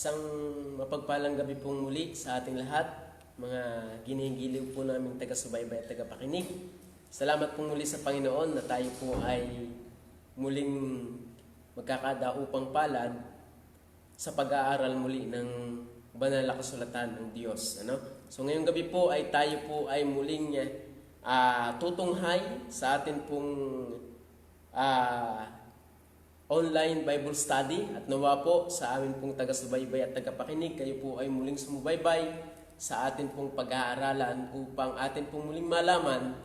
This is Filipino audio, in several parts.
Isang mapagpalang gabi pong muli sa ating lahat, mga ginigiliw po naming taga-subaybay at taga-pakinig. Salamat pong muli sa Panginoon na tayo po ay muling magkakadaupang palad sa pag-aaral muli ng banal na kasulatan ng Diyos. So ngayong gabi po ay tayo po ay muling tutunghay sa atin pong online Bible study at nawa po sa amin pong taga-subaybay at taga-pakinig, kayo po ay muling sumubaybay sa atin pong pag-aaralan upang atin pong muling malaman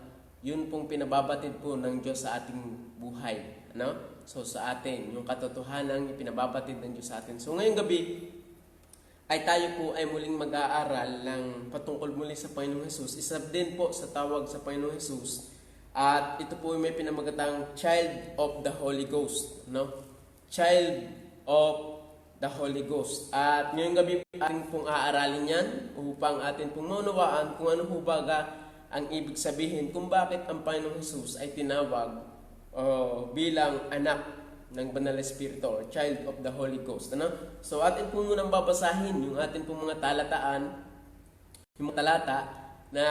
yun pong pinababatid po ng Diyos sa ating buhay. So sa atin, yung katotohanan ipinababatid ng Diyos sa atin. So ngayong gabi ay tayo po ay muling mag-aaral ng patungkol muli sa Panginoong Hesus. Isa din po sa tawag sa Panginoong Hesus. At ito po may pinamagatang Child of the Holy Ghost. Child of the Holy Ghost. At ngayong gabi ating pong aaralin yan upang atin pong maunawaan kung ano baga ang ibig sabihin kung bakit ang Panginoong Hesus ay tinawag bilang anak ng Banal na Espiritu or Child of the Holy Ghost. So atin pong munang babasahin yung atin pong mga talataan, yung mga talata na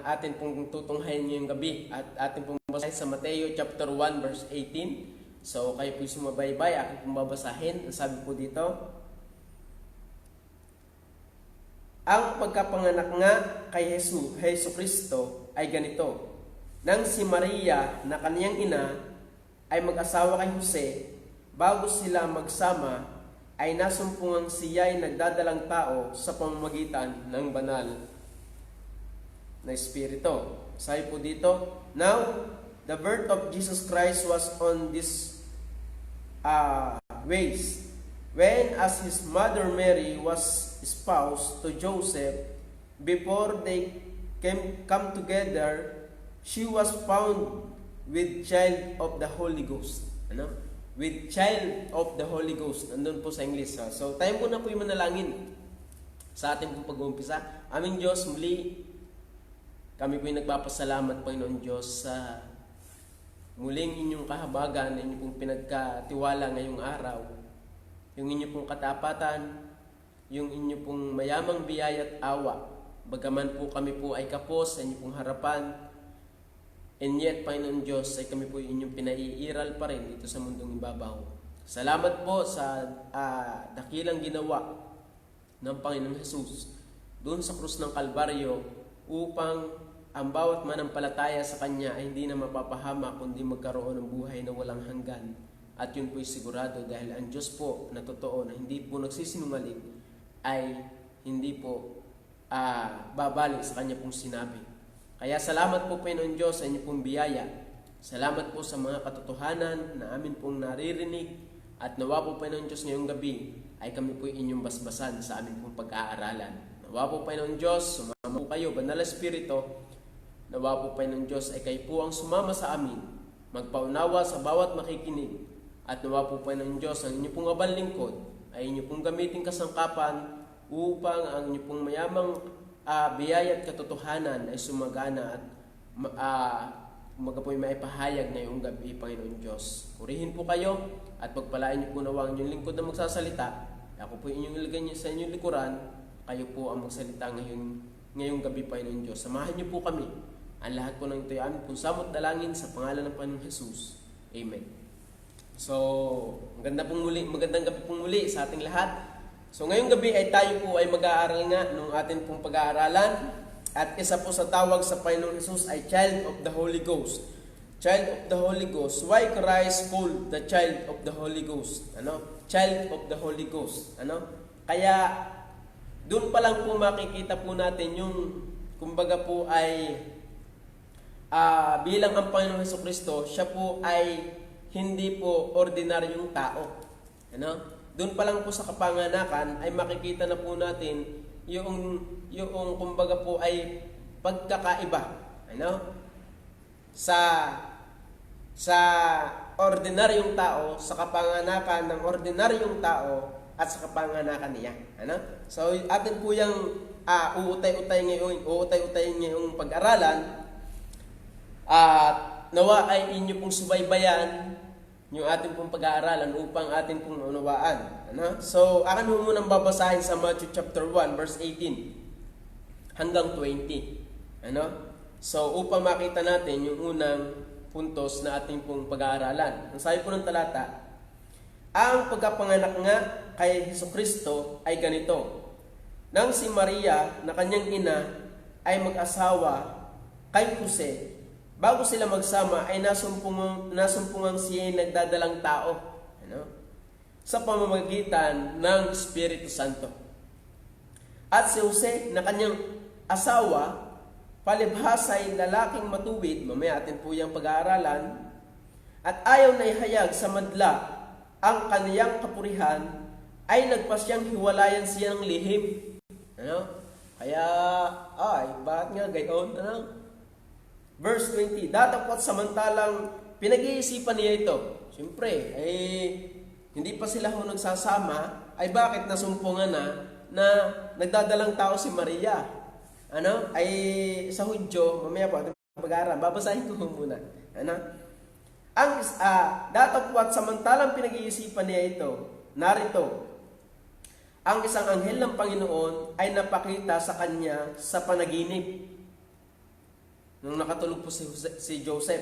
atin pong tutunghayin ngayong gabi at atin pong babasahin sa Mateo chapter 1 verse 18. So kayo po sumabaybay, akin pong babasahin. Sabi po dito, ang pagkapanganak nga kay Hesu Kristo ay ganito. Nang si Maria na kaniyang ina ay mag-asawa kay Jose, bago sila magsama ay nasumpungang siya'y nagdadalang tao sa pamamagitan ng banal na Espiritu. Sabi po dito, now, the birth of Jesus Christ was on this ways. When as his mother Mary was espoused to Joseph, before they come together, she was found with child of the Holy Ghost. With child of the Holy Ghost. Nandun po sa English. So, tayo po na po yung manalangin sa ating pong pag-uumpisa. Aming Diyos, muli, kami po yung nagpapasalamat, Panginoon Diyos, sa muling inyong kahabagan na inyong pong pinagkatiwala ngayong araw. Yung inyong pong katapatan, yung inyong pong mayamang biyaya at awa. Bagaman po kami po ay kapos sa inyong pong harapan, and yet, Panginoon Diyos, ay kami po inyong pinaiiral pa rin dito sa mundong ibabaw. Salamat po sa dakilang ginawa ng Panginoong Hesus doon sa krus ng Kalbaryo upang ang bawat manampalataya sa Kanya ay hindi na mapapahama kundi magkaroon ng buhay na walang hanggan. At yun po'y sigurado dahil ang Diyos po na totoo na hindi po nagsisinungaling ay hindi po babalik sa Kanya pong sinabi. Kaya salamat po Panginoon Diyos sa inyong pong biyaya. Salamat po sa mga katotohanan na amin pong naririnig at nawa po Panginoon Diyos ngayong gabi ay kami po inyong basbasan sa amin pong pag-aaralan. Nawa po Panginoon Diyos, sumama po kayo, Banal na Espiritu. Nawa po Panginoon Diyos ay kayo po ang sumama sa amin, magpaunawa sa bawat makikinig. At nawa po Panginoon Diyos, ang inyong pong abal lingkod ay inyong pong gamitin kasangkapan upang ang inyong pong mayamang biyaya at katotohanan ay sumagana at magapoy maipahayag ngayong gabi, Panginoon Diyos. Purihin po kayo at pagpalain niyo po nawa ang inyong lingkod na magsasalita. Ako po inyong ilagay niyo sa inyong likuran, kayo po ang magsalita ngayong gabi, Panginoon Diyos. Samahan niyo po kami. Ang lahat po ng ito ay amin pong samot dalangin sa pangalan ng Panginoong Hesus. Amen. So, magandang gabi pong muli sa ating lahat. So, ngayong gabi ay tayo po ay mag-aaral nga ng ating pong pag-aaralan. At isa po sa tawag sa Panginoong Hesus ay Child of the Holy Ghost. Child of the Holy Ghost. Why Christ called the Child of the Holy Ghost? Child of the Holy Ghost. Kaya, doon pa lang po makikita po natin yung, kumbaga po ay, bilang ang Panginoong Hesukristo, siya po ay hindi po ordinaryong tao. Doon pa lang po sa kapanganakan ay makikita na po natin yung kumbaga po ay pagkakaiba. Sa ordinaryong tao, sa kapanganakan ng ordinaryong tao at sa kapanganakan niya. So atin po yung uutay-utay ngayong pag-aralan at nawa ay inyo pong subaybayan yung ating pong pag-aaralan upang ating pong maunawaan. Ano? So, akin mo munang babasahin sa Matthew chapter 1, verse 18 hanggang 20. Ano? So, upang makita natin yung unang puntos na ating pong pag-aaralan. Ang sabi po ng talata, ang pagkapanganak nga kay Hesukristo ay ganito. Nang si Maria na kanyang ina ay mag-asawa kay Jose, bago sila magsama ay nasumpungang siya ay nagdadalang tao, ano? Sa pamamagitan ng Espiritu Santo. At si Jose na kanyang asawa, palibhas ay lalaking matuwid, mamaya atin po yung pag-aaralan, at ayaw na ihayag sa madla ang kaniyang kapurihan, ay nagpasyang hiwalayan siya ng lihim. Ano? Kaya, bakit nga gayon? Ano? Verse 20, datapot samantalang pinag-iisipan niya ito. Siyempre, hindi pa sila nagsasama, ay bakit nasumpungan na nagdadalang tao si Maria? Ano? Ay sa Hudyo, mamaya po, pag-aaral, babasahin ko muna. Ano? Ang datapwat samantalang pinag-iisipan niya ito, narito, ang isang anghel ng Panginoon ay napakita sa kanya sa panaginip. Nung nakatulog po si Joseph.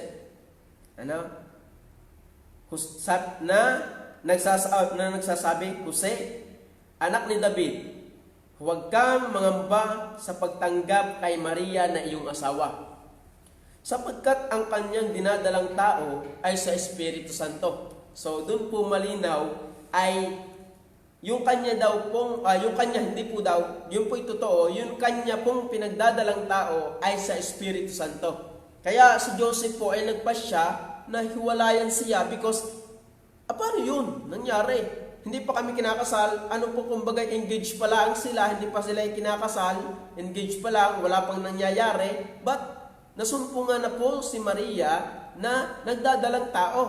Ano? Na nagsasabi, Jose, anak ni David, huwag kang mangamba sa pagtanggap kay Maria na iyong asawa, sapagkat ang kanyang dinadalang tao ay sa Espiritu Santo. So, doon po malinaw ay yung kanya daw pong, yung kanya hindi po daw, yun po totoo, yung kanya pong pinagdadalang tao ay sa Espiritu Santo. Kaya si Joseph po ay nagpasya na hiwalayan siya because, paano yun? Nangyari. Hindi pa kami kinakasal, ano po kumbaga engaged pa lang sila, hindi pa sila kinakasal, engaged pa lang, wala pang nangyayari, but nasumpungan na po si Maria na nagdadalang tao.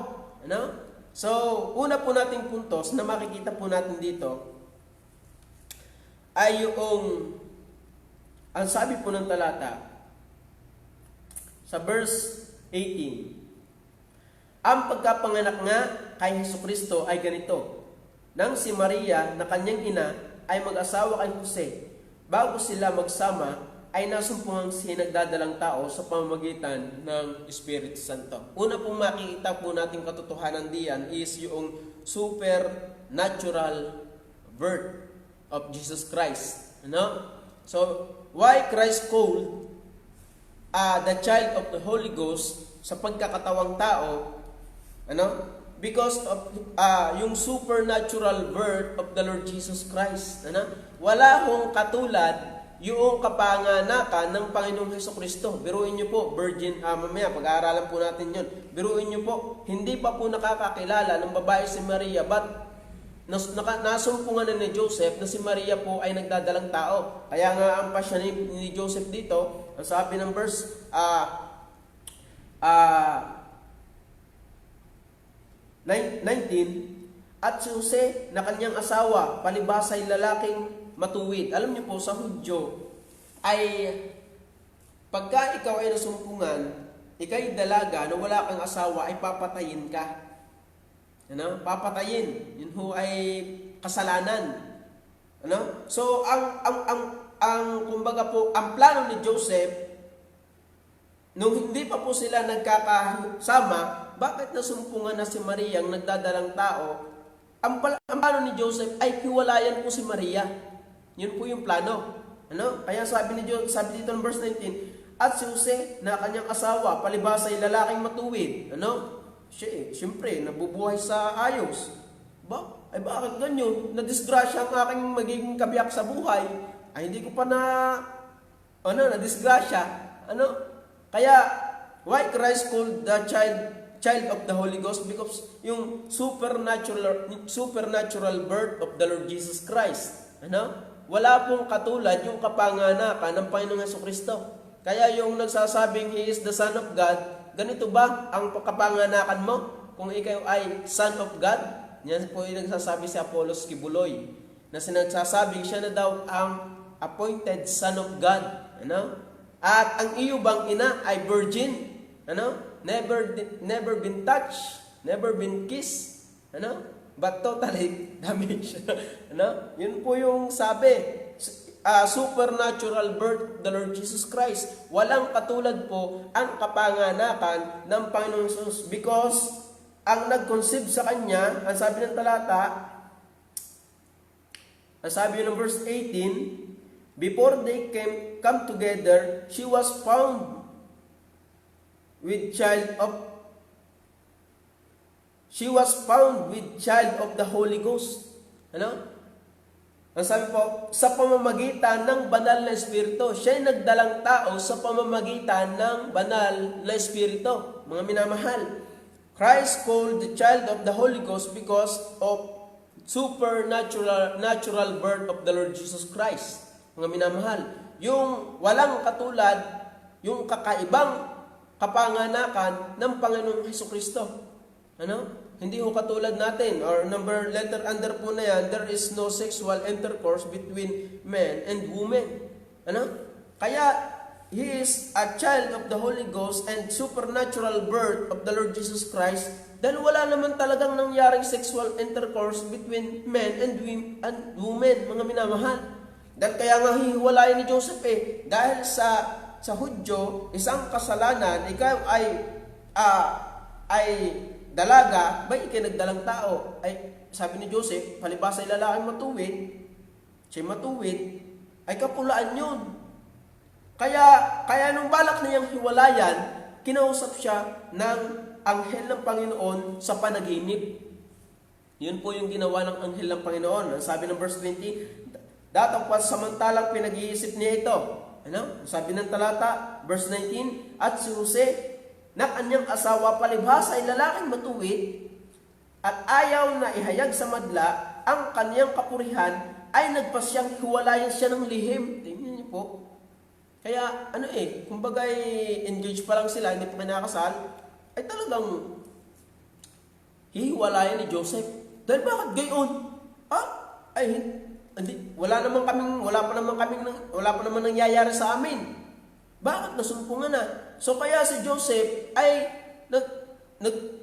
Ano? So, una po nating puntos na makikita po natin dito ay yung, ang sabi po ng talata, sa verse 18, ang pagkapanganak nga kay Hesukristo ay ganito. Nang si Maria na kanyang ina ay mag-asawa kay Jose, bago sila magsama, ay nasumpungang siya nagdadalang tao sa pamamagitan ng Espiritu Santo. Una pong makikita po natin katotohanan diyan is yung supernatural birth of Jesus Christ. Ano? So, why Christ called the child of the Holy Ghost sa pagkakatawang tao? Ano? Because of yung supernatural birth of the Lord Jesus Christ. Ano? Wala hong katulad yung kapanganakan ng Panginoong Hesukristo. Biruin niyo po, virgin, mamaya pag-aaralan po natin yun. Biruin niyo po, hindi pa po nakakakilala ng babae si Maria, but nasumpungan na ni Joseph na si Maria po ay nagdadalang tao. Kaya nga ang pasya ni Joseph dito, ang sabi ng verse 19, at si Jose na kanyang asawa, palibhas ay lalaking matuwid. Alam niyo po, sa Hudyo, ay pagka ikaw ay nasumpungan, ikay dalaga na wala kang asawa, ay papatayin ka. Ano? Papatayin. Yun ho ay kasalanan. Ano? So, kumbaga po, ang plano ni Joseph, nung hindi pa po sila nagkakasama, bakit nasumpungan na si Maria ang nagdadalang tao? Ang plano ni Joseph ay hiwalayan po si Maria. Yun po yung plano. Ano? Kaya sabi dito ng verse 19, at si Jose na kanyang asawa, palibhas ay lalaking matuwid. Ano? Siyempre, nabubuhay sa ayos. Ay bakit ganyan? Na-disgrasya ang aking magiging kabiyak sa buhay. Ay hindi ko pa na-disgrasya. Ano? Kaya, why Christ called the child of the Holy Ghost? Because yung supernatural birth of the Lord Jesus Christ. Ano? Wala pong katulad yung kapanganakan ng Panginoong Hesukristo. Kaya yung nagsasabing He is the Son of God, ganito ba ang kapanganakan mo? Kung ikaw ay Son of God? Yan po yung nagsasabi si Apollos Kibuloy, na sinagsasabing siya na daw ang appointed Son of God. Ano? At ang iyo bang ina ay virgin? Ano? Never been touched never been kissed, but totally damaged. Yun po yung sabi, supernatural birth of the Lord Jesus Christ. Walang katulad po ang kapanganakan ng Panginoon Jesus, because ang nag-conceive sa Kanya, ang sabi ng talata, ang sabi ng verse 18, before they come together, she was found with child of the Holy Ghost. Ang sabi po, sa pamamagitan ng banal na Espiritu. Siya ay nagdalang tao sa pamamagitan ng banal na Espiritu. Mga minamahal, Christ called the child of the Holy Ghost because of natural birth of the Lord Jesus Christ. Mga minamahal, yung walang katulad, yung kakaibang kapanganakan ng Panginoong Hesukristo. Hindi ho katulad natin, or letter under po na yan, there is no sexual intercourse between men and women. Kaya, he is a child of the Holy Ghost and supernatural birth of the Lord Jesus Christ, dahil wala naman talagang nangyaring sexual intercourse between men and women, mga minamahal. Dahil kaya nga hihiwalayan ni Joseph dahil sa Hudyo, isang kasalanan, ikaw ay dalaga, ba ikinagdalang tao? Ay, sabi ni Joseph, palibasa ay lalaking matuwid, siya matuwid, ay kapulaan yun. Kaya nung balak niyang hiwalayan, kinausap siya ng anghel ng Panginoon sa panaginip. Yun po yung ginawa ng anghel ng Panginoon. Sabi ng verse 20, datapwat samantalang pinag-iisip niya ito. Sabi ng talata, verse 19, at si Jose, na kanyang asawa, palibhasa ay lalaking matuwid, at ayaw na ihayag sa madla ang kanyang kapurihan, ay nagpasyang hiwalayan siya ng lihim. Tingnan niyo po. Kaya, kumbaga engaged pa lang sila, hindi pa kinakasal, ay talagang hihiwalayan ni Joseph. Dahil bakit gayon? Wala pa naman nangyayari sa amin. Bakit nasumpungan na? So kaya si Joseph ay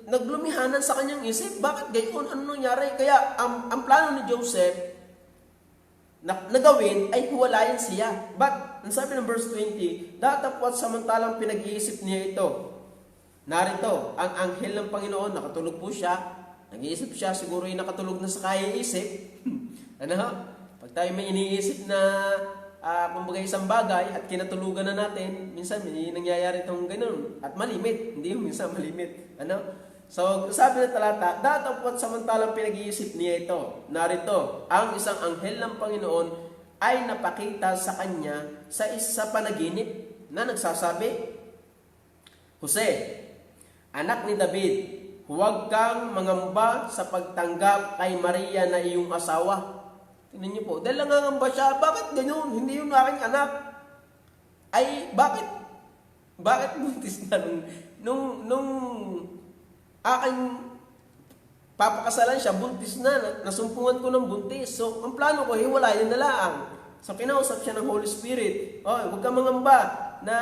naglumihanan sa kanyang isip. Bakit gayon? Ano nangyari? Kaya ang plano ni Joseph na gawin ay hiwalayan siya. But, ang sabi ng verse 20, datapwat samantalang pinag-iisip niya ito. Narito, ang anghel ng Panginoon, nakatulog po siya. Nag-iisip siya, siguro yung nakatulog na sa kaiisip. Pag tayo may iniisip na kumbaga isang bagay at kinatulugan na natin, minsan may nangyayari itong ganun. At malimit, hindi yung minsan malimit. So, sabi ng talata, datapwat samantalang pinag-iisip niya ito. Narito, ang isang anghel ng Panginoon ay napakita sa kanya sa panaginip na nagsasabi, Jose, anak ni David, huwag kang mangamba sa pagtanggap kay Maria na iyong asawa. Tingnan niyo po, dahil nangangamba siya, bakit ganyan? Hindi yung aking anak. Ay, bakit buntis na nung aking papakasalan siya, buntis na, nasumpungan ko ng buntis. So, ang plano ko, hiwalayan na lang. So, kinausap siya ng Holy Spirit. Huwag kang mangamba na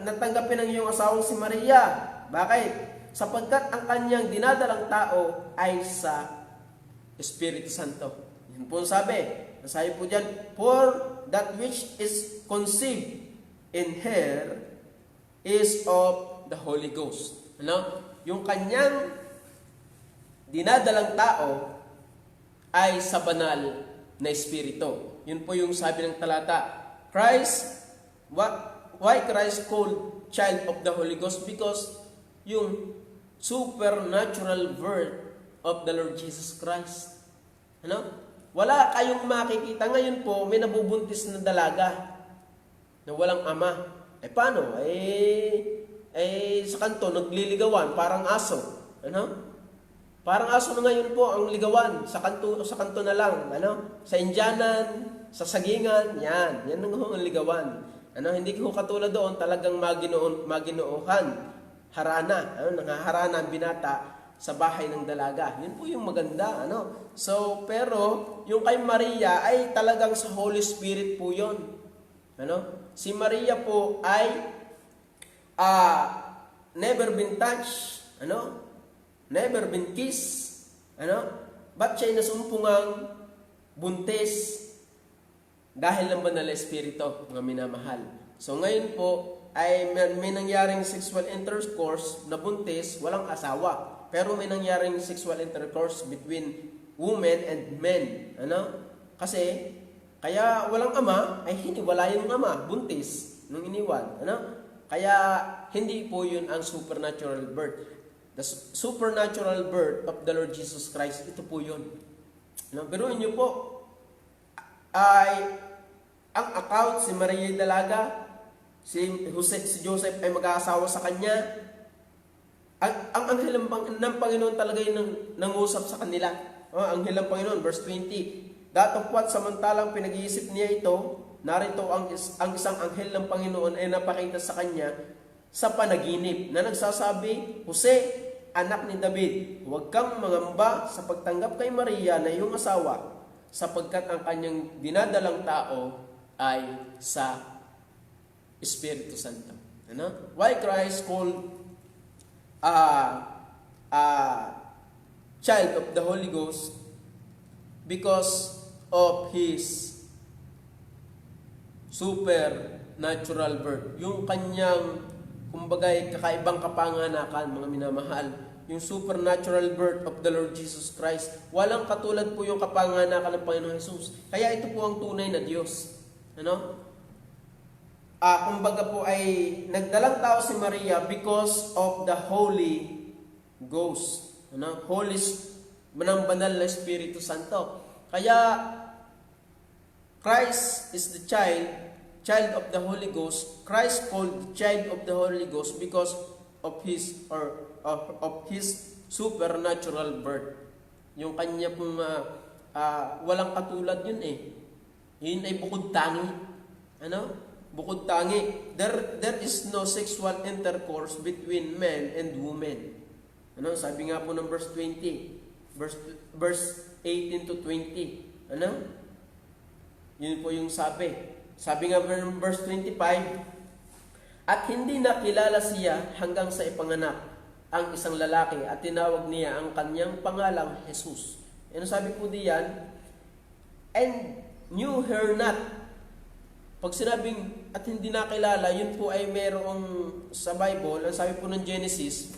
natanggapin ang iyong asawang si Maria. Bakit? Sapagkat ang kanyang dinadalang tao ay sa Espiritu Santo. Yan po sabi. Nasabi po dyan, for that which is conceived in her is of the Holy Ghost. Yung kanyang dinadalang tao ay sa banal na Espiritu. Yun po yung sabi ng talata. Why Christ called child of the Holy Ghost? Because yung supernatural birth of the Lord Jesus Christ. Wala kayong makikita. Ngayon po, may nabubuntis na dalaga na walang ama. Paano? Sa kanto, nagliligawan, parang aso. Parang aso na ngayon po ang ligawan. Sa kanto na lang. Sa Indianan, sa sagingan, yan ang ligawan. Hindi ko katulad doon, talagang maginoohan. Harana. Nangaharana ang binata sa bahay ng dalaga. Yun po yung maganda. So, pero, yung kay Maria ay talagang sa Holy Spirit po yun. Si Maria po ay never been touched Ano? Never been kissed. Ano? Ba't siya'y nasumpungang buntis dahil ng banal na espiritu, mga minamahal? So ngayon po ay may nangyaring sexual intercourse na buntis, walang asawa. Pero may nangyaring sexual intercourse between women and men. Ano? Kasi kaya walang ama ay hiniwala yung ama, buntis nung iniwan. Ano? Kaya hindi po yun ang supernatural birth. The supernatural birth of the Lord Jesus Christ, ito po yun. Biruin niyo po, ay ang account, si Maria Dalaga, si Joseph ay mag-aasawa sa kanya. Ang anghel ng Panginoon talaga yung nangusap sa kanila. Ang anghel ng Panginoon, verse 20. Datapwat samantalang pinag-iisip niya ito, narito ang isang anghel ng Panginoon ay napakita sa kanya sa panaginip na nagsasabi, Jose, anak ni David, huwag kang mangamba sa pagtanggap kay Maria na iyong asawa, sapagkat ang kanyang dinadalang tao ay sa Espiritu Santo. Ano? Why Christ called child of the Holy Ghost? Because of His supernatural birth. Yung kanyang kumbagay kakaibang kapanganakan, mga minamahal, yung supernatural birth of the Lord Jesus Christ. Walang katulad po yung kapanganakan ng Panginoon Jesus. Kaya ito po ang tunay na Diyos. Ano? Kumbaga po ay nagdalang tao si Maria because of the Holy Ghost. Ano? Holy ng banal na Espiritu Santo. Kaya Christ is the child of the Holy Ghost. Christ called the child of the Holy Ghost because of his supernatural birth. Yung kanya pong walang katulad yun eh. Yun ay bukod tangi. Ano? Bukod tangi. There is no sexual intercourse between men and women. Ano? Sabi nga po ng verse 20. Verse 18 to 20. Ano? Yun po yung sabi. Sabi nga ng verse 25, at hindi nakilala siya hanggang sa ipanganak ang isang lalaki at tinawag niya ang kanyang pangalang Jesus. Ano sabi po diyan? And knew her not. Pag sinabing at hindi nakilala, yun po ay merong sa Bible, ang sabi po ng Genesis,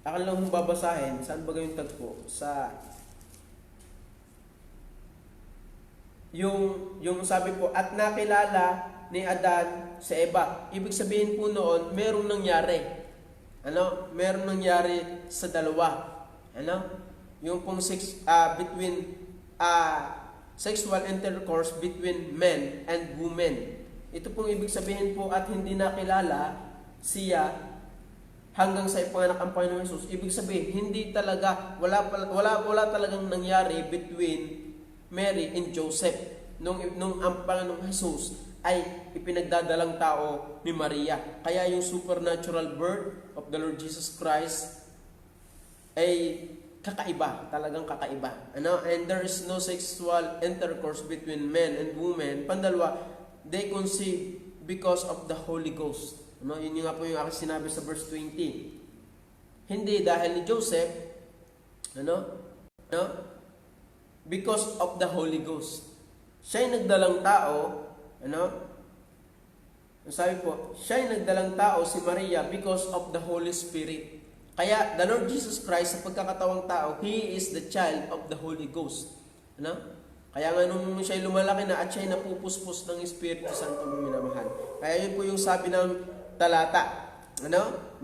akan lang mong babasahin, saan ba yung tagpo? Sa yung sabi po, at nakilala ni Adan si Eva. Ibig sabihin po noon, merong nangyari. Ano? Merong nangyari sa dalawa. Ano? Yung pong sexual intercourse between men and women. Ito pong ibig sabihin po, at hindi nakilala siya hanggang sa ipanganak ang Panginoon Jesus. Ibig sabihin, hindi talaga, wala talagang nangyari between Mary and Joseph nung ang Panginoong Jesus ay ipinagdadalang tao ni Maria. Kaya yung supernatural birth of the Lord Jesus Christ ay kakaiba, talagang kakaiba. Ano? And there is no sexual intercourse between men and women. Pandalwa, they conceive because of the Holy Ghost. Ano? Yun nga po yung aking sinabi sa verse 20. Hindi dahil ni Joseph, ano? Because of the Holy Ghost. Siya'y nagdalang tao, ano? Sabi po, siya'y nagdalang tao si Maria because of the Holy Spirit. Kaya the Lord Jesus Christ sa pagkakatawang tao, He is the child of the Holy Ghost. Ano? Kaya nga nung siya'y lumalaki na at siya'y napupuspos ng Espiritu Santo ng minamahal. Kaya yun po yung sabi ng talata. Ano?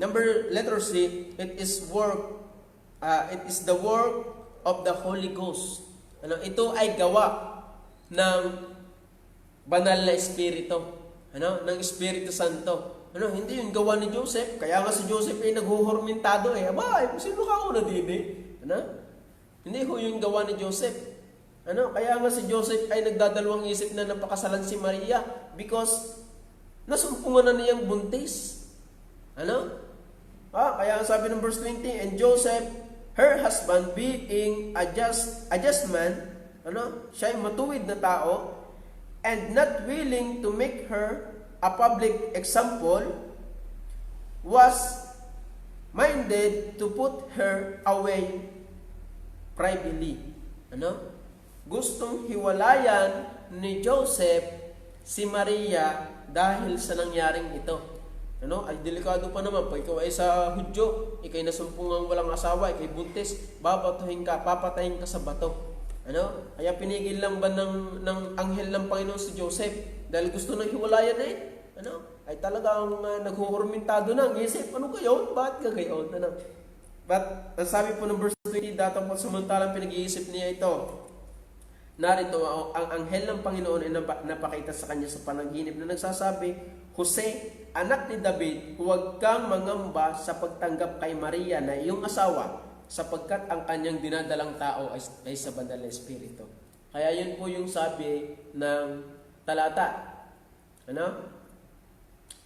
Letter C, it is the work of the Holy Ghost. Ano? Ito ay gawa ng banal na Espiritu. Ano? Ng Espiritu Santo. Ano? Hindi yung gawa ni Joseph. Kaya nga si Joseph ay naghuhormentado eh. Aba, sino ka una din eh? Ano? Hindi ho yung gawa ni Joseph. Ano? Kaya nga si Joseph ay nagdadalawang isip na napakasalan si Maria because nasumpungan na niyang buntis. Ano? Kaya sabi ng verse 20, and Joseph, her husband, being a just man, ano? Siya ay matuwid na tao, and not willing to make her a public example, was minded to put her away privately. Gustong hiwalayan ni Joseph si Maria dahil sa nangyaring ito. Ay delikado pa naman. Pag ikaw ay sa Hudyo, ikay nasumpungang walang asawa, ikay buntis, papatayin ka sa bato. Kaya pinigil lang ba ng anghel ng Panginoon si Joseph dahil gusto nang hiwalayan na ay talagang naghuhurmentado na ang isip. Ano kayo? Bakit ka gayon? But ang sabi po ng verse 20, datapot samantalang pinag-iisip niya ito, narito ang anghel ng Panginoon ay napakita sa kanya sa panaginip na nagsasabi, Jose, anak ni David, huwag kang mangamba sa pagtanggap kay Maria na iyong asawa, sapagkat ang kanyang dinadalang tao ay sa banal na espiritu. Kaya yun po yung sabi ng talata.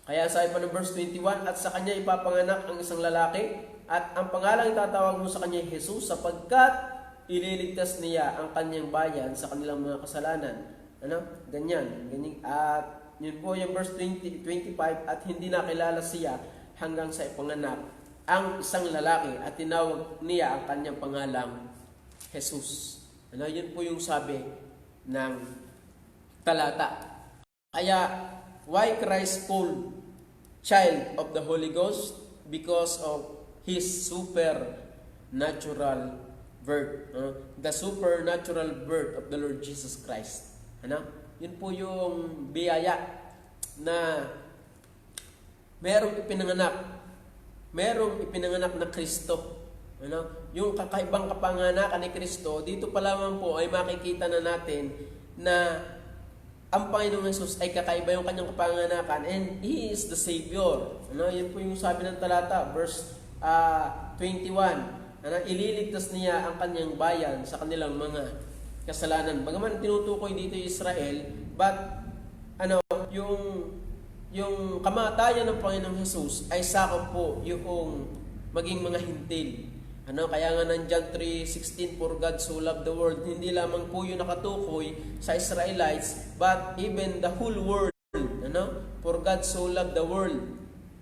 Kaya sabi pa ng verse 21, at sa kanya ipapanganak ang isang lalaki, at ang pangalang itatawag mo sa kanya ay Jesus, sapagkat ililigtas niya ang kanyang bayan sa kanilang mga kasalanan. Ganyan. At yun po yung verse 25, at hindi nakilala siya hanggang sa ipanganak ang isang lalaki at tinawag niya ang kanyang pangalang Jesus. Yun po yung sabi ng talata. Kaya, why Christ called child of the Holy Ghost? Because of His supernatural birth. The supernatural birth of the Lord Jesus Christ. Yun po yung biyaya na merong ipinanganak na Kristo. Yung kakaibang kapanganakan ni Kristo, dito pa lamang po ay makikita na natin na ang Panginoong Jesus ay kakaiba yung kanyang kapanganakan and He is the Savior. Yun po yung sabi ng talata, verse 21. Ililigtas niya ang kanyang bayan sa kanilang mga kasalanan. Bagaman tinutukoy dito yung Israel, but yung kamatayan ng Panginoong Jesus ay sakop po yung maging mga hintil. Kaya nga ng John 3:16, for God so loved the world, hindi lamang po yung nakatukoy sa Israelites, but even the whole world. For God so loved the world.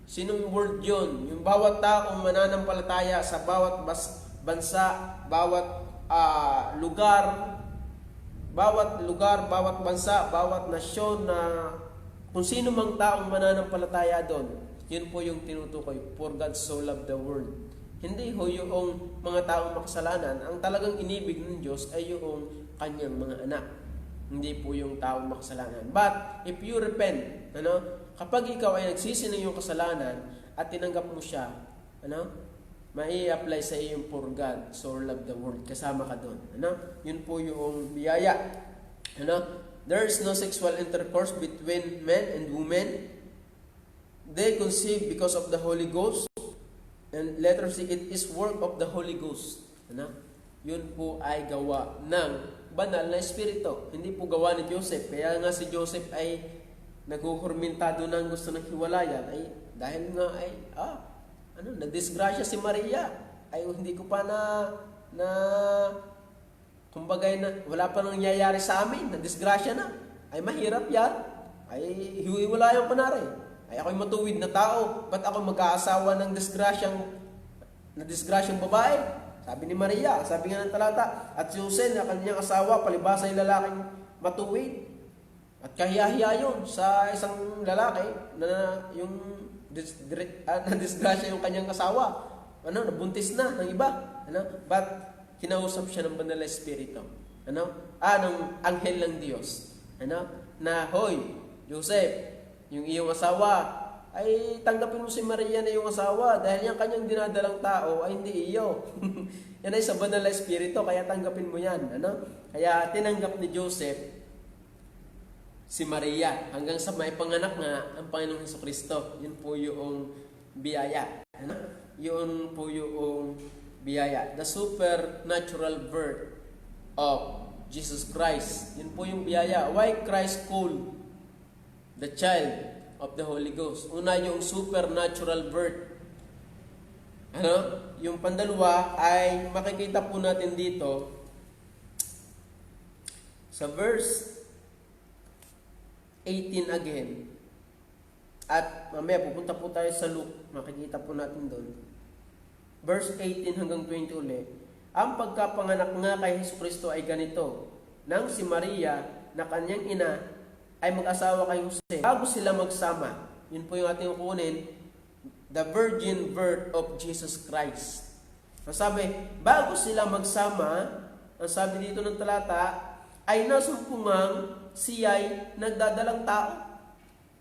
Sinong world yun? Yung bawat taong mananampalataya sa bawat bansa, bawat lugar, bawat bansa, bawat nasyon na kung sino mang taong mananampalataya doon, yun po yung tinutukoy, for God so loved the world. Hindi ho yung mga taong makasalanan, ang talagang inibig ng Diyos ay yung kanyang mga anak. Hindi po yung taong makasalanan. But, if you repent, kapag ikaw ay nagsisi ng iyong kasalanan at tinanggap mo siya, mai-apply sa iyong for God so loved the world. Kasama ka doon. Yun po yung biyaya. There is no sexual intercourse between men and women. They conceive because of the Holy Ghost. And letter C, it is work of the Holy Ghost. Yun po ay gawa ng banal na espiritu. Hindi po gawa ni Joseph. Kaya nga si Joseph ay naghuhurmentado ng gusto ng hiwalayan ay dahil nga ay na-disgrasya si Maria. Ay hindi ko pa kumbagay na wala pa nangyayari sa amin, na-disgrasya na. Ay mahirap yan. Ay hiwalayan pa na rin. Ay ako'y matuwid na tao, ba't ako mag-aasawa ng disgrasyang babae? Sabi ni Maria, sabi nga ng talata, at si Jose na kanyang asawa, palibasa ay lalaking matuwid. At kahiya-hiya yun sa isang lalaki na yung na-disgrasya yung kanyang asawa. Nabuntis na ng iba. But kinausap siya ng banal na espiritu. Ng anghel ng Diyos. Na, hoy, Joseph, yung iyong asawa, ay tanggapin mo si Maria na iyong asawa dahil yung kanyang dinadalang tao ay hindi iyo. Yan ay sa banal na espiritu, kaya tanggapin mo yan. Kaya tinanggap ni Joseph si Maria hanggang sa maipanganak nga ang Panginoong Jesucristo. Yun po yung biyaya. Yun po yung biyaya. The supernatural birth of Jesus Christ. Yun po yung biyaya. Why Christ called the child of the Holy Ghost? Una, yung supernatural birth. Yung pandalawa ay makikita po natin dito sa verse 18 again. At mamaya pupunta po tayo sa Luke. Makikita po natin doon. verse 18 hanggang 20 ulit. Ang pagkapanganak nga kay Jesucristo ay ganito, nang si Maria na kanyang ina ay mag-asawa kay Jose, bago sila magsama. Yun po yung ating kukunin, the virgin birth of Jesus Christ. Ang sabi, bago sila magsama, ang sabi dito ng talata, ay nasumpungang siya'y nagdadalang tao.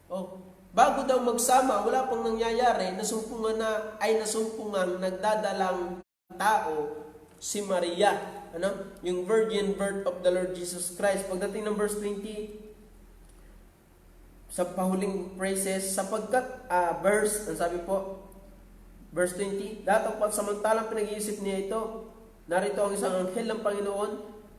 Oh, bago daw magsama, wala pang nangyayari, nasumpungang nagdadalang tao si Maria. Ano? Yung virgin birth of the Lord Jesus Christ. Pagdating ng verse 20, sa pahuling phrases, sapagkat, ang sabi po, verse 20, datapwat samantalang pinag-iisip niya ito, narito ang isang anghel ng Panginoon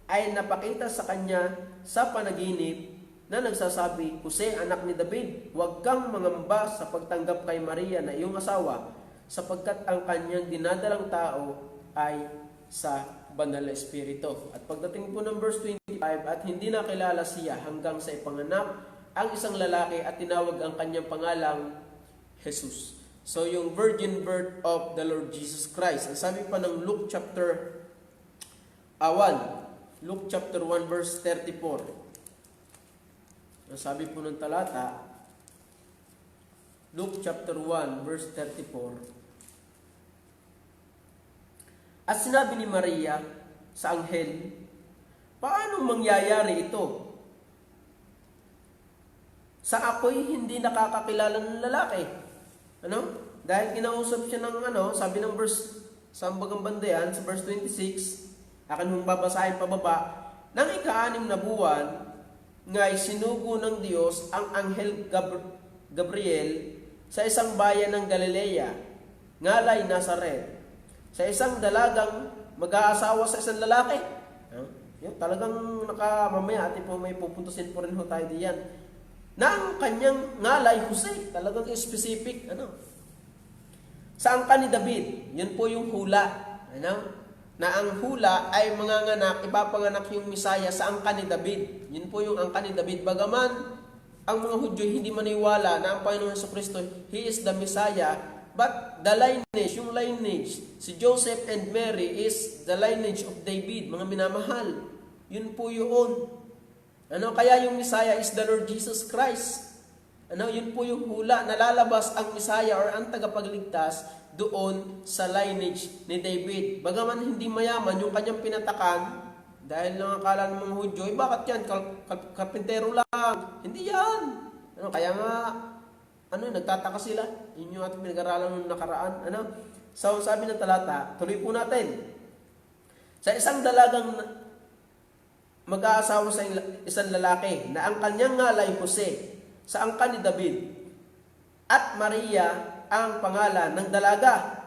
ay napakita sa kanya sa panaginip na nagsasabi, Jose, anak ni David, huwag kang mangamba sa pagtanggap kay Maria na iyong asawa, sapagkat ang kanyang dinadalang tao ay sa Banal na Espiritu. At pagdating po ng verse 25, at hindi nakilala siya hanggang sa ipanganak ang isang lalaki at tinawag ang kanyang pangalang Jesus. So yung virgin birth of the Lord Jesus Christ. Ang sabi pa ng Luke chapter 1 verse 34. Ang sabi po ng talata, Luke chapter 1 verse 34. At sinabi ni Maria sa anghel, paano mangyayari ito? Sa ako'y hindi nakakakilala ng lalaki. Ano? Dahil kinausap siya ng sabi ng verse, sa bagang bandayan, sa verse 26, akin mong babasahin pababa, nang ika-6 na buwan, nga'y sinugo ng Diyos ang anghel Gabriel sa isang bayan ng Galilea, ngalay Nazaret, sa isang dalagang mag-aasawa sa isang lalaki. Yan, talagang mamaya atin po may pupuntusin po rin ho tayo diyan. Na ang kanyang ngalay Jose, talagang specific, Saan ka ni David? Yun po yung hula. Na ang hula ay manganganak, ipapanganak yung Misaya sa angka ni David. Yun po yung angka ni David. Bagaman, ang mga Hudyo hindi maniwala na ang Panginoon Jesucristo, He is the Messiah, but the lineage, yung lineage, si Joseph and Mary is the lineage of David, mga minamahal. Yun po yun. Kaya yung Messiah is the Lord Jesus Christ. Yun po yung hula, nalalabas ang Messiah or ang tagapagligtas doon sa lineage ni David. Bagaman hindi mayaman yung kanyang pinatakan, dahil lang akala ng mga Hudyo, bakit yan? Karpintero lang. Hindi yan. Kaya nga, nagtataka sila. Yun yung ating pinag-aralan ng nakaraan. So, sabi ng talata, tuloy po natin. Sa isang dalagang mag-aasawa sa isang lalaki na ang kanyang ngalay Jose, sa angka ni David, at Maria ang pangalan ng dalaga.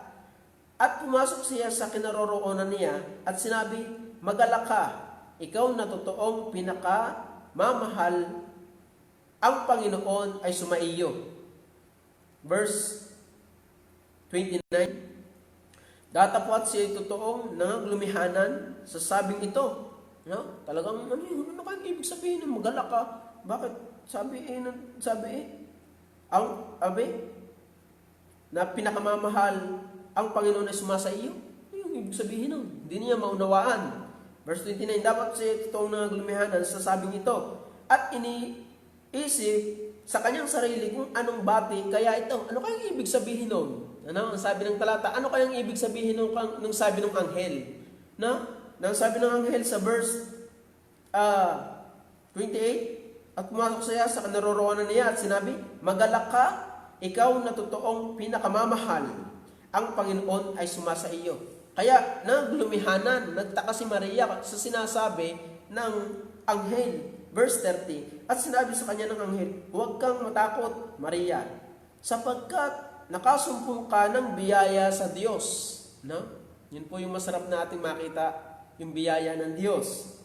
At pumasok siya sa kinaroroonan niya at sinabi, magalak ka, ikaw na totoong pinakamamahal, ang Panginoon ay sumaiyo. Verse 29, datapwat siya totoong nangaglumihanan sa sabing ito. Talagang ano kayong ibig sabihin ng magalak ka? Bakit? Sabi na pinakamamahal ang Panginoon ay sumasa iyo. Ano yung ibig sabihin nun? Hindi niya maunawaan. Verse 29, dapat siya totoong nangaglumihanan sa sabing ito. At iniisip sa kanyang sarili kung anong bati kaya ito. Ano kayang ibig sabihin nun? Ang sabi ng talata, ano kayang ibig sabihin nung sabi ng anghel? Nang sabi ng anghel sa verse 28, at pumasok siya sa kinaroroonan niya at sinabi, magalak ka, ikaw na totoong pinakamamahal, ang Panginoon ay sumasa iyo. Kaya naglumihanan, nagtaka si Maria sa sinasabi ng anghel. Verse 30, at sinabi sa kanya ng anghel, huwag kang matakot, Maria, sapagkat nakasumpong ka ng biyaya sa Diyos. Yun po yung masarap na ating makita, yung biyaya ng Diyos.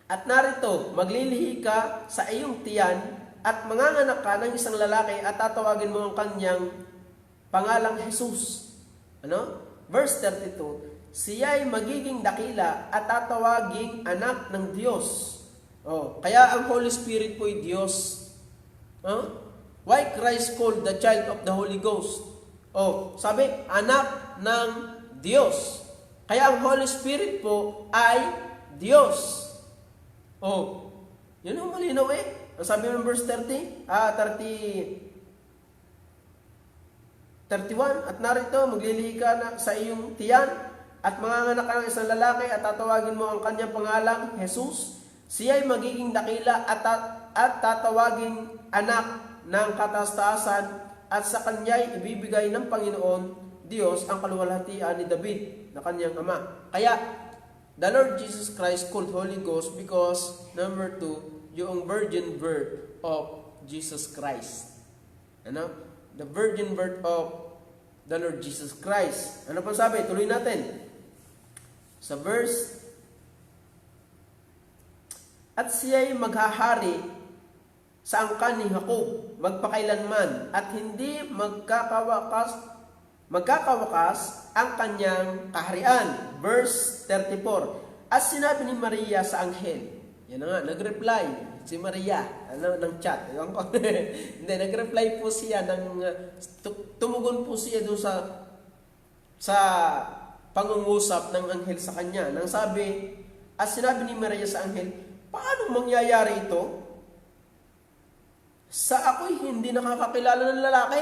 At narito, maglilihi ka sa iyong tiyan at manganganak ka ng isang lalaki at tatawagin mo ang kanyang pangalang Jesus. Verse 32, siya'y magiging dakila at tatawaging anak ng Diyos. Kaya ang Holy Spirit po'y Diyos. Why Christ called the child of the Holy Ghost? Sabi, anak ng Diyos. Kaya ang Holy Spirit po ay Diyos. Yun ang malinaw Ang sabi ng verse 31, at narito, maglilihi ka na sa iyong tiyan, at manganganak ka ng isang lalaki, at tatawagin mo ang kanyang pangalang Jesus. Siya ay magiging dakila at tatawagin anak ng kataas-taasan, at sa kanya'y ibibigay ng Panginoon Diyos ang kaluwalhatian ni David na kanyang ama. Kaya, the Lord Jesus Christ called Holy Ghost because, number 2, yung virgin birth of Jesus Christ. The virgin birth of the Lord Jesus Christ. Ano pa sabi? Tuloy natin. Sa verse, at siya'y maghahari sa angkan ni Jacob magpakailanman, at hindi magkakawakas ang kanyang kaharian. Verse 34. At sinabi ni Maria sa anghel, yan na nga, nag-reply si Maria, ng chat. Hindi, nag-reply po siya, tumugon po siya doon sa pangungusap ng anghel sa kanya. Nang sabi, at sinabi ni Maria sa anghel, paano mangyayari ito? Sa ako'y hindi nakakakilala ng lalaki.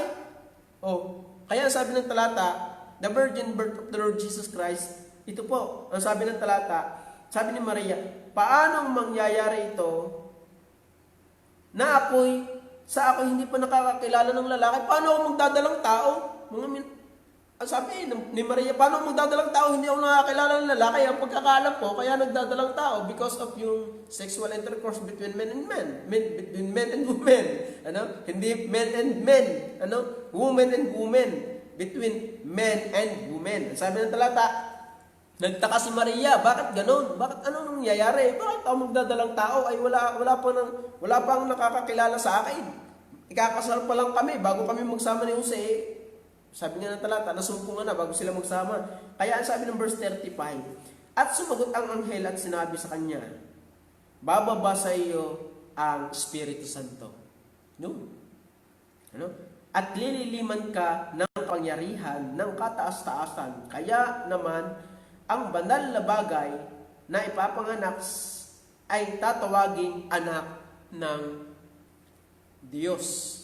Kaya sabi ng talata, the virgin birth of the Lord Jesus Christ, ito po, ang sabi ng talata, sabi ni Maria, paano mangyayari ito na sa ako'y hindi pa nakakakilala ng lalaki? Paano ako magdadalang tao? Ang sabi ni Maria, paano ako magdadalang tao? Hindi ako nakakilala ng lalaki. Ang pagkakaalam ko, kaya nagdadalang tao because of yung sexual intercourse between men and men. Between men and women. Hindi men and men. Women and women. Between men and women. Ang sabi ng talata, nagtaka si Maria, bakit ganon? Bakit anong nangyayari? Bakit ako magdadalang tao? Ay wala pang nakakakilala sa akin. Ikakasal pa lang kami bago kami magsama ni Jose. Sabi nga ng talata, nasumpungan na bago sila magsama. Kaya sabi ng verse 35, at sumagot ang anghel at sinabi sa kanya, bababa sa iyo ang Espiritu Santo. At lililiman ka ng pangyarihan ng kataas-taasan. Kaya naman, ang banal na bagay na ipapanganak ay tatawaging anak ng Diyos.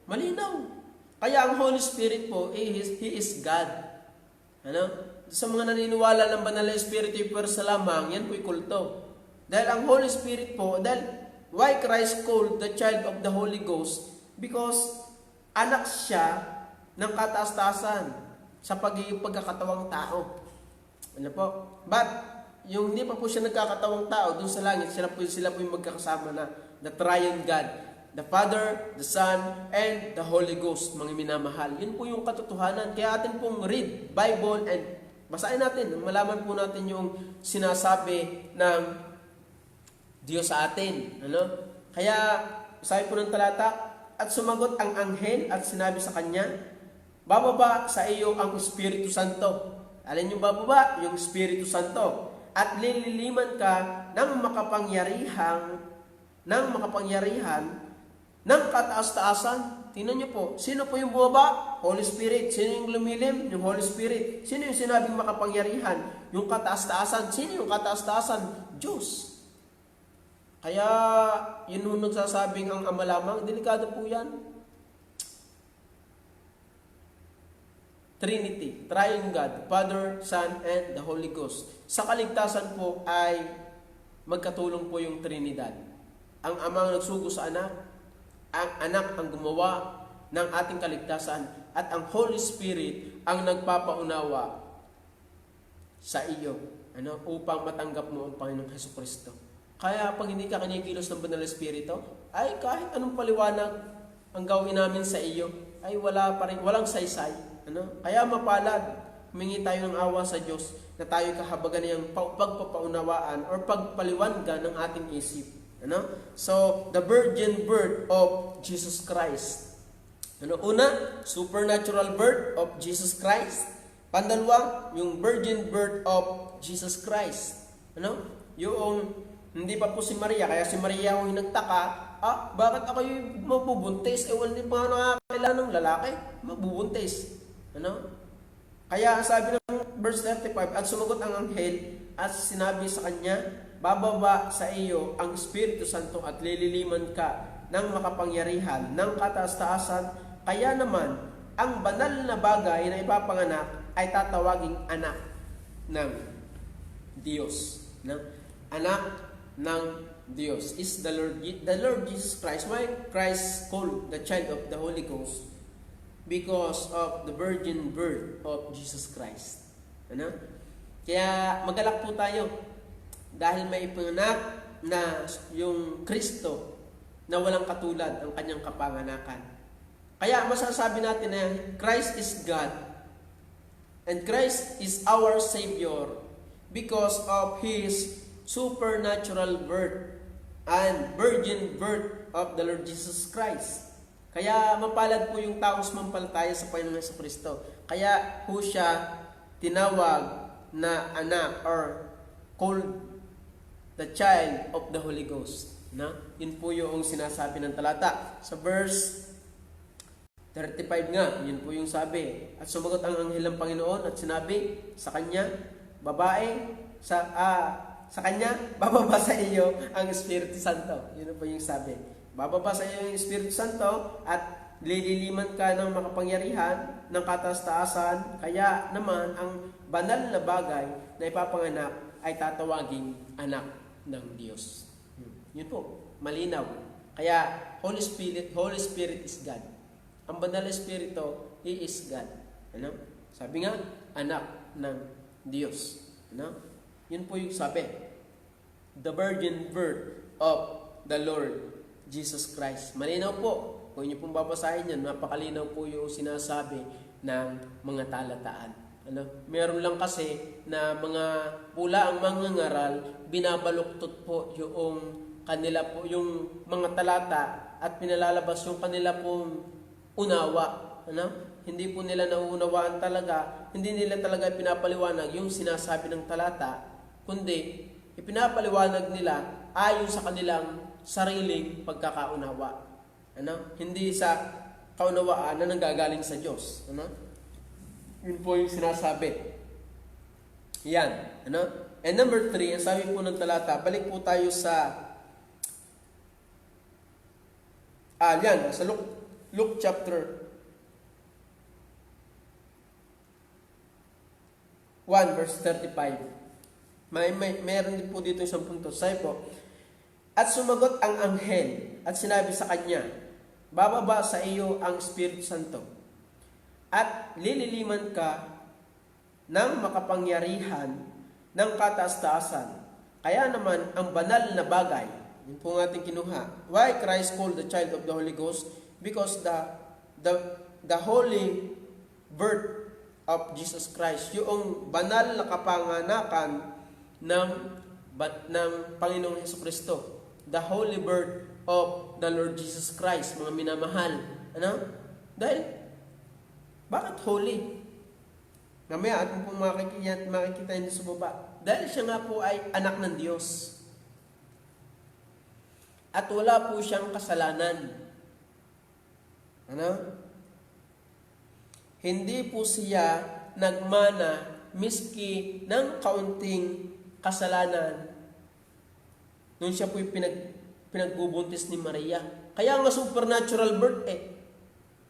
Malinaw. Kaya ang Holy Spirit po, He is God. Sa mga naniniwala ng banal na Espiritu yung pwersa lamang, yan po'y kulto. Dahil ang Holy Spirit po, why Christ called the child of the Holy Ghost? Because anak siya ng kataas-taasan sa pagkakatawang tao. But, yung hindi pa po siya nagkakatawang tao, doon sa langit, sila po yung magkakasama na the triune God. The Father, the Son, and the Holy Ghost, mga minamahal. Yun po yung katotohanan. Kaya atin pong read Bible and basahin natin. Malaman po natin yung sinasabi ng Diyos sa atin. Kaya, sabi po ng talata, at sumagot ang anghel at sinabi sa kanya, bababa sa iyo ang Espiritu Santo. Alin yung bababa? Yung Espiritu Santo. At lililiman ka ng makapangyarihan ng kataas-taasan. Tingnan niyo po, sino po yung bumaba? Holy Spirit. Sino yung lumilim? Yung Holy Spirit. Sino yung sinabing makapangyarihan? Yung kataas-taasan. Sino yung kataas-taasan? Diyos. Kaya, yun yung nagsasabing ang ama lamang, delikado po yan. Trinity, Triune God, Father, Son, and the Holy Ghost. Sa kaligtasan po ay magkatulong po yung Trinidad. Ang ama ang nagsugo sa anak, ang anak ang gumawa ng ating kaligtasan, at ang Holy Spirit ang nagpapaunawa sa iyo upang matanggap mo ang Panginoong Hesukristo. Kaya pag hindi ka kinikilos ng Banal na Espiritu, ay kahit anong paliwanag ang gawin namin sa iyo, ay walang saysay. Kaya mapalad, humingi tayo ng awa sa Diyos na tayo kahabagan niyang pagpapaunawaan or pagpaliwanag ng ating isip. So, the virgin birth of Jesus Christ. Una, supernatural birth of Jesus Christ. Pandalwa, yung virgin birth of Jesus Christ. Yung Hindi pa po si Maria, kaya si Maria ang nagtaka, bakit ako yung mabubuntis? Wala din pa nakakailan ng lalaki, mabubuntis. Ano? Kaya sabi ng verse 35, at sumagot ang anghel at sinabi sa kanya, bababa sa iyo ang Espiritu Santo at lililiman ka ng makapangyarihan ng kataas-taasan. Kaya naman, ang banal na bagay na ipapanganak ay tatawaging anak ng Diyos. Anak ng Diyos is the Lord Jesus Christ. Why Christ called the child of the Holy Ghost? Because of the virgin birth of Jesus Christ. Ano? Kaya magalak po tayo dahil may ipanganak na yung Kristo na walang katulad ang kanyang kapanganakan. Kaya masasabi natin na Christ is God and Christ is our Savior because of His supernatural birth and virgin birth of the Lord Jesus Christ. Kaya mapalad po yung taong sumampalataya sa Panginoong Jesucristo. Kaya po siya tinawag na anak or called the child of the Holy Ghost. Yun po yung sinasabi ng talata. Sa verse 35 nga, yun po yung sabi. At sumagot ang anghel ng Panginoon at sinabi sa kanya, babae, sa kanya, bababa sa iyo ang Espiritu Santo. Yun po yung sabi. Bababa sa iyo ang Espiritu Santo at lililiman ka ng makapangyarihan ng kataas-taasan. Kaya naman, ang banal na bagay na ipapanganak ay tatawaging anak ng Diyos. Yun po, malinaw. Kaya, Holy Spirit is God. Ang banal na Espiritu, He is God. Ano? Sabi nga, anak ng Diyos. Ano? Yun po yung sabi. The virgin birth of the Lord Jesus Christ. Malinaw po. Kung inyo pong babasahin yan, napakalinaw po yung sinasabi ng mga talataan. Ano? Meron lang kasi na mga pula ang mga ngaral, binabaluktot po yung kanila po, yung mga talata at pinalalabas yung kanila pong unawa. Ano? Hindi po nila nauunawaan talaga, hindi nila talaga pinapaliwanag yung sinasabi ng talata, kundi ipinapaliwanag nila ayon sa kanilang sariling pagkakaunawa. Ano? Hindi sa kaunawaan na nanggagaling sa Diyos. Ano? Yun po yung sinasabi. Yan. Ano? And number 3, ang sabi po ng talata, balik po tayo sa sa Luke chapter 1 verse 35. Meron din po dito isang punto. Sabi po, at sumagot ang anghel at sinabi sa kanya, bababa sa iyo ang Espiritu Santo at lililiman ka ng makapangyarihan ng kataas-taasan. Kaya naman ang banal na bagay, yun po ang ating kinuha. Why Christ called the child of the Holy Ghost? Because the holy birth of Jesus Christ, yung banal na kapanganakan ng Panginoong Jesucristo. The holy birth of the Lord Jesus Christ, mga minamahal. Ano? Dahil, bakit holy? Mamaya atin pong makikita niyo sa baba. Dahil siya nga po ay anak ng Diyos. At wala po siyang kasalanan. Ano? Hindi po siya nagmana miski ng kaunting kasalanan nung siya po yung pinagbubuntis ni Maria. Kaya nga supernatural birth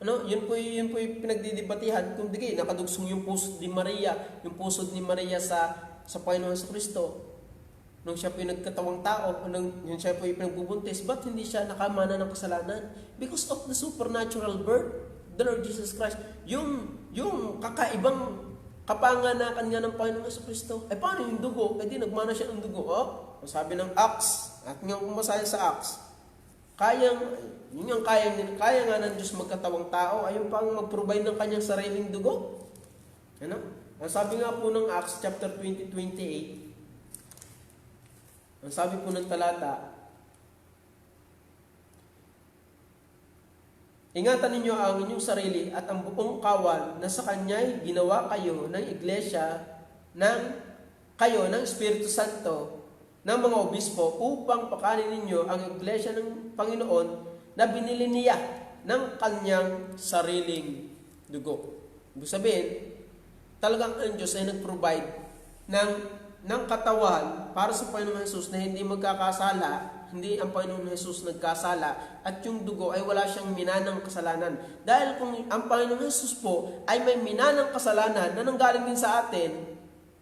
Ano? Yun po yung pinagdidebatihan. Kung di nakadugsong yung puso ni Maria, yung puso ni Maria sa Panginoon Jesucristo. Nung siya po yung nagkatawang tao, nung siya po yung pinagbubuntis, ba't hindi siya nakamana ng kasalanan? Because of the supernatural birth, the Lord Jesus Christ. Yung kakaibang kapanganakan nga ng Panginoon Jesucristo. Paano yung dugo? Di nagmana siya ng dugo. Sabi ng Acts, at nga pumasaya sa Acts, kaya nga ng Diyos magkatawang tao, ayun pang mag-provide ng kanyang sariling dugo. Ano? Ang sabi nga po ng Acts chapter 20:28, ang sabi po ng talata, ingatan ninyo ang inyong sarili at ang buong kawan na sa kanya'y ginawa kayo ng iglesia ng Espiritu Santo ng mga obispo upang pakanin ninyo ang iglesia ng Panginoon na binili niya ng kanyang sariling dugo. Ibig sabihin, talagang ang Diyos ay nag-provide ng katawan para sa Panginoong Jesus na hindi magkakasala, hindi ang Panginoong Jesus nagkasala, at yung dugo ay wala siyang minanang kasalanan. Dahil kung ang Panginoong Jesus po ay may minanang kasalanan na nanggaling din sa atin,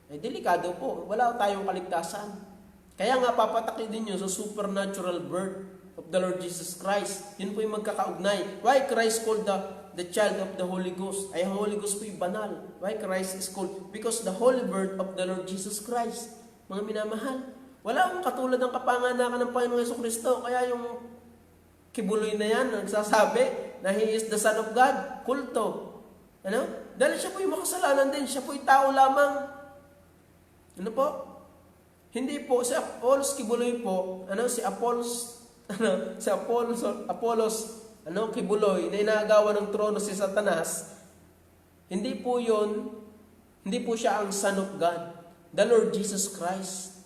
ay delikado po, wala tayong kaligtasan. Kaya nga papatakid din nyo sa supernatural birth of the Lord Jesus Christ. Yun po yung magkakaugnay. Why Christ called the child of the Holy Ghost? Ay, ang Holy Ghost po yung banal. Why Christ is called? Because the holy birth of the Lord Jesus Christ. Mga minamahal, wala akong katulad ng kapanganakan ng Panginoong Jesucristo. Kaya yung kibuloy na yan, nagsasabi na He is the Son of God, kulto. Ano? Dahil siya po yung makasalanan din. Siya po yung tao lamang. Ano po? Hindi po, si Apollos Kibuloy po, si Apollos Kibuloy, na inaagawan ng trono si Satanas, hindi po siya ang Son of God, the Lord Jesus Christ.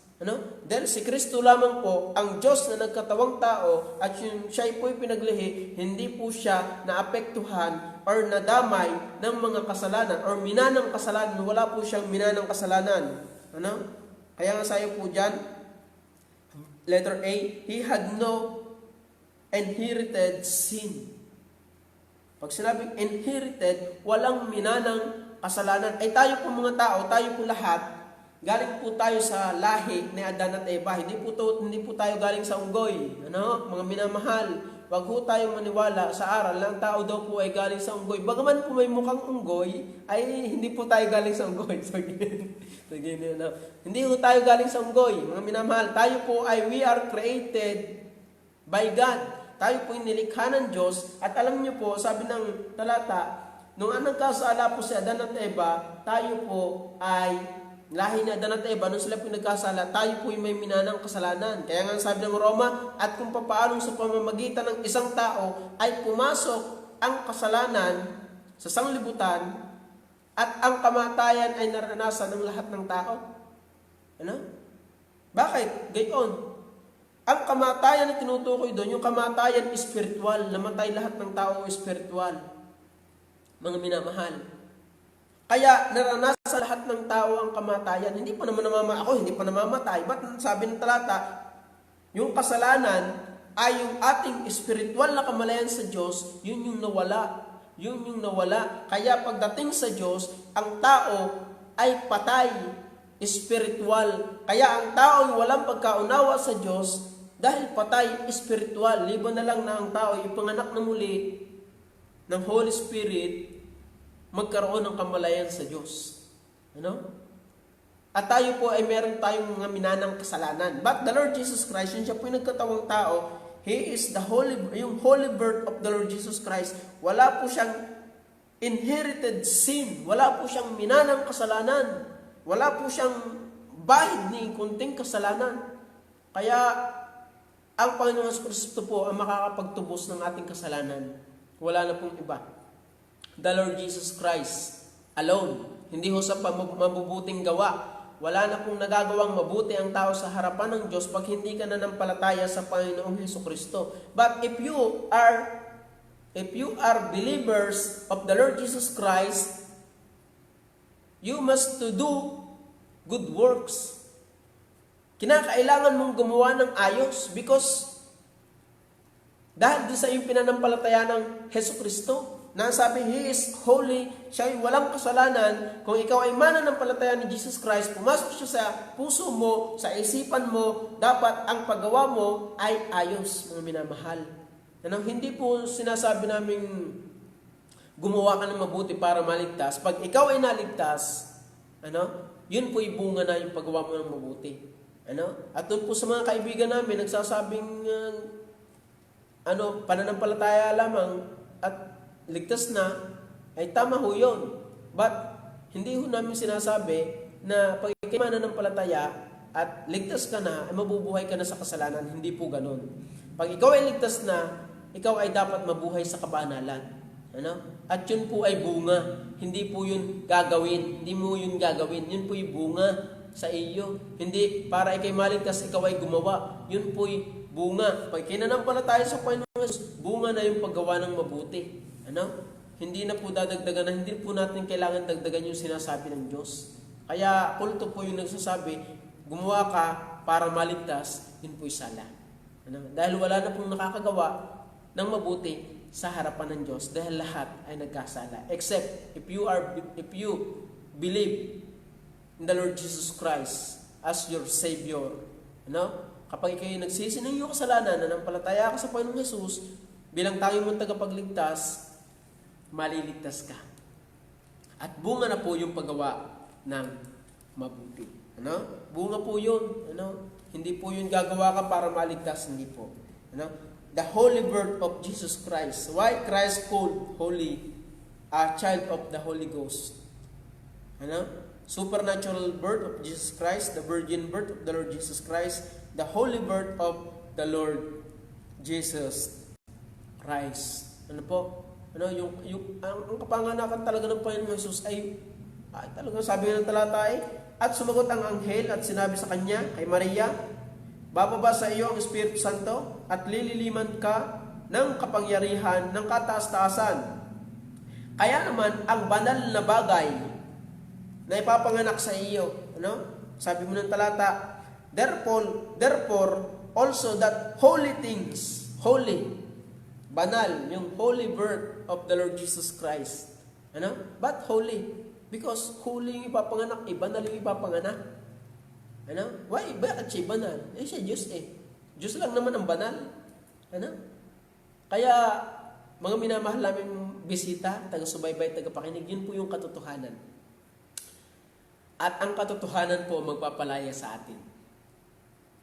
Dahil si Kristo lamang po, ang Diyos na nagkatawang tao, at siya po yung pinaglihi, hindi po siya naapektuhan or nadamay ng mga kasalanan, or minanang kasalanan, wala po siyang minanang kasalanan. Kaya nga sayo po dyan, letter A, He had no inherited sin. Pag sinabing inherited, walang minanang kasalanan. Ay tayo po mga tao, tayo po lahat, galing po tayo sa lahi ni Adan at Eva. Hindi po tayo galing sa unggoy. Mga minamahal, wag po tayong maniwala sa aral na ang tao daw po ay galing sa unggoy. Bagaman po may mukhang unggoy, ay hindi po tayo galing sa unggoy. Hindi po tayo galing sa unggoy. Mga minamahal, tayo po ay we are created by God. Tayo po ay nilikha ng Diyos. At alam niyo po, sabi ng talata, nung nagkasala po si Adan at Eva, tayo po ay lahi ni Adan at Eva, nung sila po nagkasala, tayo po ay may minanang kasalanan. Kaya nga sabi ng Roma, at kung papaano sa pamamagitan ng isang tao ay pumasok ang kasalanan sa sanglibutan, at ang kamatayan ay naranasan ng lahat ng tao. Bakit? Gayon. Ang kamatayan na tinutukoy doon, yung kamatayan spiritual, namatay lahat ng tao spiritual. Mga minamahal. Kaya naranasan lahat ng tao ang kamatayan. Hindi pa naman hindi pa namamatay. Ba't sabi ng talata, yung kasalanan ay yung ating spiritual na kamalayan sa Diyos, yun yung nawala. Yun yung nawala. Kaya pagdating sa Diyos, ang tao ay patay, spiritual. Kaya ang tao ay walang pagkaunawa sa Diyos dahil patay, spiritual. Liban na lang na ang tao ay ipanganak na muli ng Holy Spirit, magkaroon ng kamalayan sa Diyos. At tayo po ay meron tayong mga minanang kasalanan. But the Lord Jesus Christ, yun siya po yung nagkatawang tao, He is yung holy birth of the Lord Jesus Christ. Wala po siyang inherited sin. Wala po siyang minanang kasalanan. Wala po siyang bahid ni kunting kasalanan. Kaya ang Panginoong Kristo po ang makakapagtubos ng ating kasalanan. Wala na pong iba. The Lord Jesus Christ alone. Hindi ho sa mabubuting gawa. Wala na pong nagagawang mabuti ang tao sa harapan ng Diyos pag hindi ka nanampalataya sa Panginoong Jesucristo. But if you are believers of the Lord Jesus Christ, you must to do good works. Kinakailangan mong gumawa ng ayos because dahil di sa iyong pinanampalataya ng Jesucristo, na sabi, He is holy, siya ay walang kasalanan. Kung ikaw ay mananampalataya ni Jesus Christ, pumasok siya sa puso mo, sa isipan mo, dapat ang paggawa mo ay ayos, mga minamahal. Hindi po sinasabi namin gumawa ka ng mabuti para maligtas. Pag ikaw ay naligtas, yun po ibunga na yung paggawa mo ng mabuti. At doon po sa mga kaibigan namin, nagsasabing pananampalataya lamang at ligtas na, ay tama ho yun. But, hindi ho namin sinasabi na pag ikay mananampalataya at ligtas ka na, ay mabubuhay ka na sa kasalanan. Hindi po ganun. Pag ikaw ay ligtas na, ikaw ay dapat mabuhay sa kabanalan. At yun po ay bunga. Hindi po yun gagawin. Hindi mo yun gagawin. Yun po yung bunga sa iyo. Hindi para ikay maligtas, ikaw ay gumawa. Yun po'y bunga. Pag kinanampalataya sa Panginoon Jesus, bunga na yung paggawa ng mabuti. Ano? Hindi na po dadagdagan na, hindi po natin kailangan dagdagan yung sinasabi ng Diyos. Kaya kulto po yung nagsasabi, gumawa ka para maligtas, yun po'y sala. Ano? Dahil wala na pong nakakagawa ng mabuti sa harapan ng Diyos dahil lahat ay nagkasala. Except if you believe in the Lord Jesus Christ as your Savior. Ano? Kapag ikaw nagsisi ng iyong kasalanan, nanampalataya ka sa Panginoong Jesus, bilang tanging mong tagapagligtas, maliligtas ka. At bunga na po yung paggawa ng mabuti. Ano? Bunga po yun. Ano? Hindi po yun gagawa ka para maligtas, hindi po. Ano? The holy birth of Jesus Christ. Why Christ called holy, a child of the Holy Ghost? Ano? Supernatural birth of Jesus Christ, the virgin birth of the Lord Jesus Christ, the holy birth of the Lord Jesus Christ. Ano po? Ano ang kapanganakan talaga ng Panginoong Jesus ay talaga sabi ng talata ay, at sumagot ang anghel at sinabi sa kanya, kay Maria, bababa sa iyo ang Espiritu Santo at lililiman ka ng kapangyarihan ng kataas-taasan. Kaya naman, ang banal na bagay na ipapanganak sa iyo, ano? Sabi mo ng talata, therefore, also that holy things, holy, banal, yung holy birth of the Lord Jesus Christ. Ano? But holy? Because holy yung ipapanganak, banal yung ipapanganak. Ano? Why? Bakit siya banal? Siya Diyos eh. Diyos lang naman ang banal. Ano? Kaya, mga minamahal namin bisita, taga-subaybay, taga-pakinig, yun po yung katotohanan. At ang katotohanan po magpapalaya sa atin.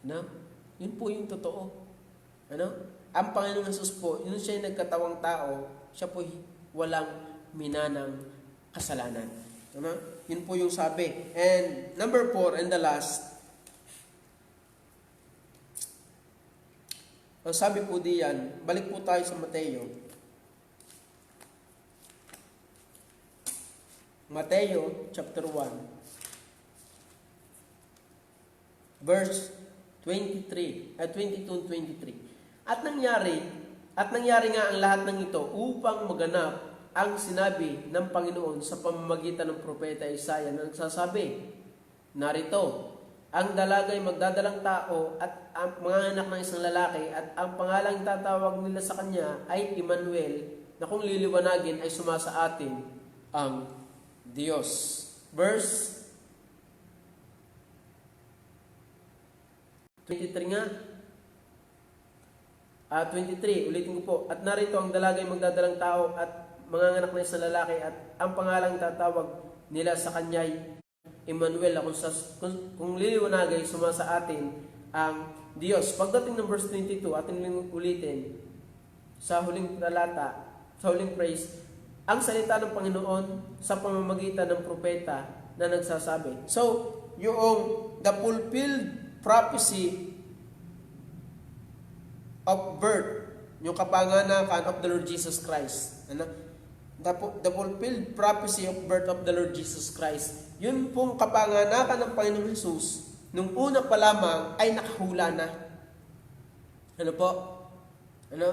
Ano? Yun po yung totoo. Ano? Ang Panginoong Jesus po, yun siya yung nagkatawang tao, siya po walang minanang kasalanan. Ano? Yun po yung sabi. And number 4 and the last, ang sabi po diyan, balik po tayo sa Mateo. Mateo chapter 1 verse 22 and 23. At nangyari nga ang lahat ng ito upang maganap ang sinabi ng Panginoon sa pamamagitan ng propeta Isaiah na nagsasabi, narito, ang dalagay magdadalang tao at ang mga anak ng isang lalaki at ang pangalang tatawag nila sa kanya ay Emmanuel, na kung liliwanagin ay sumasa atin ang Diyos. Verse 23 nga. 23, ulitin ko po. At narito ang dalagay magdadalang tao at mga anak ng isang lalaki at ang pangalang tatawag nila sa kanya ay Emmanuel, kung liliwanagay sumasa atin ang Diyos. Pagdating ng verse 22, atin ulitin sa huling talata, sa huling praise, ang salita ng Panginoon sa pamamagitan ng propeta na nagsasabi. So, yung the fulfilled prophecy of birth, yung kapanganakan of the Lord Jesus Christ. Ano? The fulfilled prophecy of birth of the Lord Jesus Christ. Yun pong kapanganakan ng Panginoong Jesus, nung una pa lamang ay nakahula na. Ano po? Ano?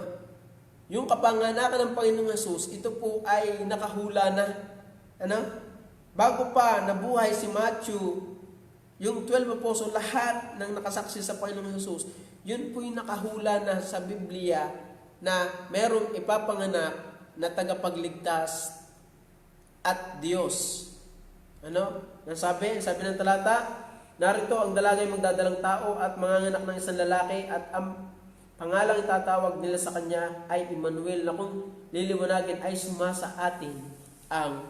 Yung kapanganakan ng Panginoong Jesus, ito po ay nakahula na. Ano? Bago pa nabuhay si Matthew, yung 12 apostles, lahat ng nakasaksi sa Panginoong Jesus, yun po yung nakahula na sa Biblia na merong ipapanganak na tagapagligtas at Diyos. Ano? Sabi ng talata, narito ang dalagay magdadalang tao at mga anak ng isang lalaki at ang pangalang itatawag nila sa kanya ay Emmanuel, na kung liliwanagin ay sumasa atin ang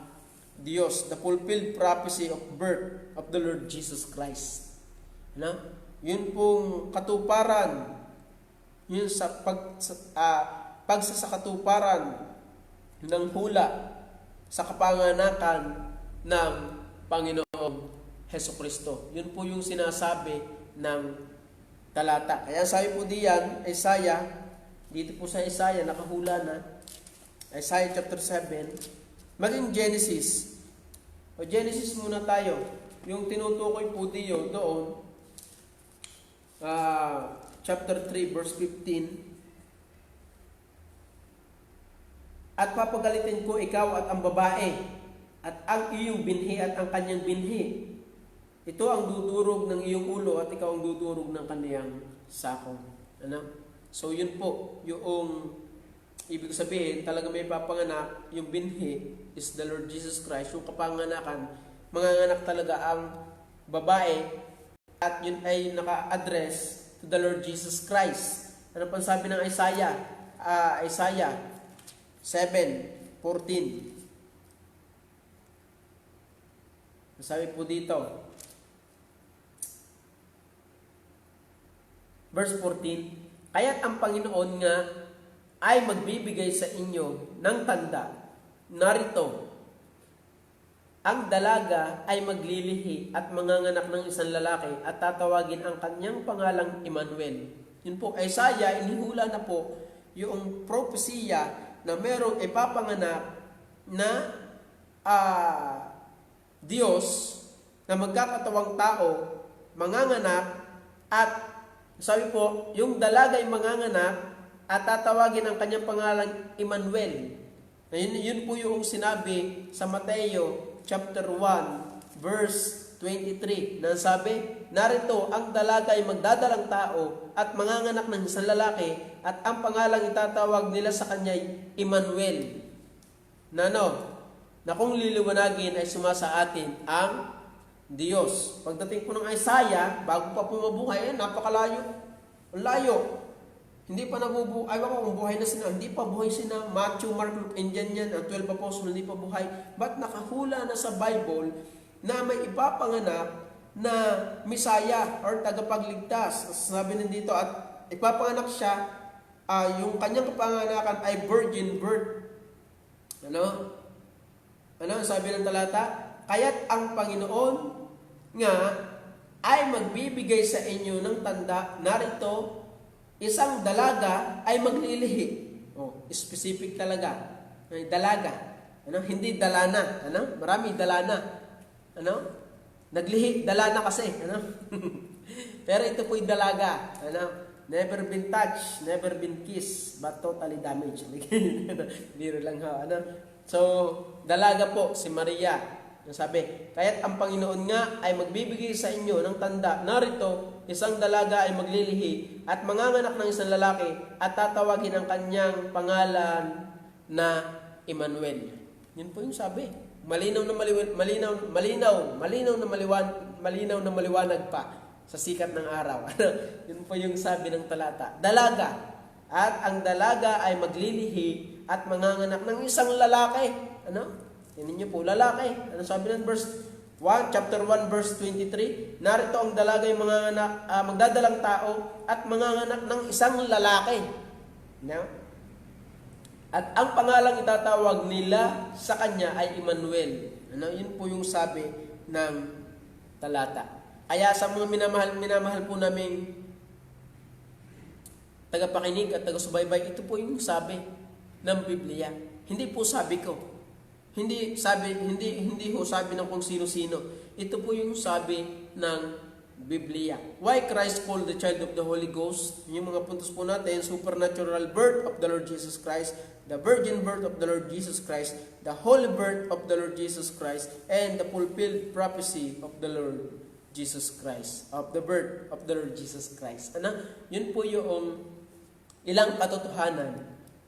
Diyos. The fulfilled prophecy of birth of the Lord Jesus Christ. Ano? Yun pong katuparan, yun sa pagsasakatuparan ng hula sa kapanganakan ng Panginoong Hesukristo. Yun po yung sinasabi ng talata. Kaya sabi po diyan, Isaiah, dito po sa Isaiah, nakahula na, Isaiah chapter 7, maging Genesis. O Genesis muna tayo. yung tinutukoy po diyo doon, chapter 3, verse 15, at papagalitin ko ikaw at ang babae, at ang iyong binhi at ang kanyang binhi. Ito ang dudurog ng iyong ulo at ikaw ang dudurog ng kaniyang sakong. Ano? So yun po, yung ibig sabihin, talaga may papanganak, yung binhi is the Lord Jesus Christ. Yung kapanganakan, manganganak talaga ang babae, at yun ay naka-address to the Lord Jesus Christ. Ano pang sabi ng Isaiah? Isaiah 7:14. Sabi po dito, verse 14, kaya't ang Panginoon nga ay magbibigay sa inyo ng tanda. Narito, ang dalaga ay maglilihi at manganganak ng isang lalaki at tatawagin ang kanyang pangalang Emmanuel. Yun po, Isaiah, inihula na po yung propesya na merong ipapanganak na Diyos na magkakatawang tao, manganganak, at sabi po, yung dalaga ay manganganak at tatawagin ang kanyang pangalang Emmanuel. Yun po yung sinabi sa Mateo chapter 1 verse 23 na sabi, narito ang dalaga ay magdadalang tao at manganganak ng isang lalaki at ang pangalang itatawag nila sa kanya ay Emmanuel. Na kung liliwanagin ay sumasa atin ang Diyos. Pagdating po ng Isaiah, bago pa po mabuhay, napakalayo. Ang layo. Hindi pa nabubuhay. Ayaw ko kung buhay na sila. Hindi pa buhay sila. Matthew, Mark, Luke, and yan. Ang 12 apostles hindi pa buhay. But nakahula na sa Bible na may ipapanganak na Messiah or tagapagligtas. Sabi nandito, at ipapanganak siya, yung kanyang kapanganakan ay virgin birth. Ano sabi ng talata? Kaya't ang Panginoon nga ay magbibigay sa inyo ng tanda, narito, isang dalaga ay maglilihi. Specific talaga. Dalaga. Hindi dalana. Marami dalana. Naglihi, dalana kasi. Pero ito po'y dalaga. Never been touched, never been kissed, but totally damaged. Biro lang ha. So, dalaga po si Maria. Sabi, kaya't ang Panginoon nga ay magbibigay sa inyo ng tanda. Narito, isang dalaga ay maglilihi at manganganak ng isang lalaki at tatawagin ang kanyang pangalan na Emmanuel. Yun po yung sabi. Malinaw na maliwanag pa sa sikat ng araw. Yun po yung sabi ng talata. Dalaga. At ang dalaga ay maglilihi at manganganak ng isang lalaki. Tingnan niyo po, lalaki. Ano sabi ng verse 1, chapter 1, verse 23? Narito ang dalaga ay manganganak, magdadalang tao at manganganak ng isang lalaki. At ang pangalang itatawag nila sa kanya ay Emmanuel. Yun po yung sabi ng talata. Kaya sa mga minamahal po naming tagapakinig at taga-subaybay, ito po yung sabi ng Biblia. Hindi po sabi ko. Hindi ho sabi ng kung sino-sino. Ito po yung sabi ng Biblia. Why Christ called the child of the Holy Ghost? Yung mga puntos po natin, supernatural birth of the Lord Jesus Christ, the virgin birth of the Lord Jesus Christ, the holy birth of the Lord Jesus Christ, and the fulfilled prophecy of the Lord Jesus Christ, of the birth of the Lord Jesus Christ. Yun po yung ilang katotohanan